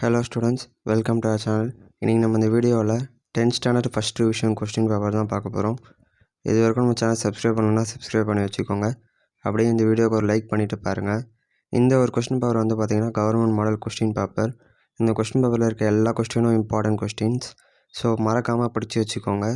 Hello students, welcome to our channel. இன்னைக்கு நம்ம இந்த வீடியோவில் 10th standard first revision question paper தான் பார்க்க போகிறோம். இது வரைக்கும் நம்ம சேனல் சப்ஸ்கிரைப் பண்ணணும்னா சப்ஸ்கிரைப் பண்ணி வச்சுக்கோங்க. அப்படியே இந்த வீடியோக்கு ஒரு லைக் பண்ணிவிட்டு பாருங்கள். இந்த ஒரு கொஸ்டின் பேப்பர் வந்து பார்த்திங்கன்னா கவர்மெண்ட் மாடல் கொஸ்டின் பேப்பர். இந்த கொஸ்டின் பேப்பரில் இருக்க எல்லா கொஸ்டினும் இம்பார்ட்டன்ட் கொஸ்டின்ஸ். ஸோ மறக்காமல் படித்து வச்சுக்கோங்க.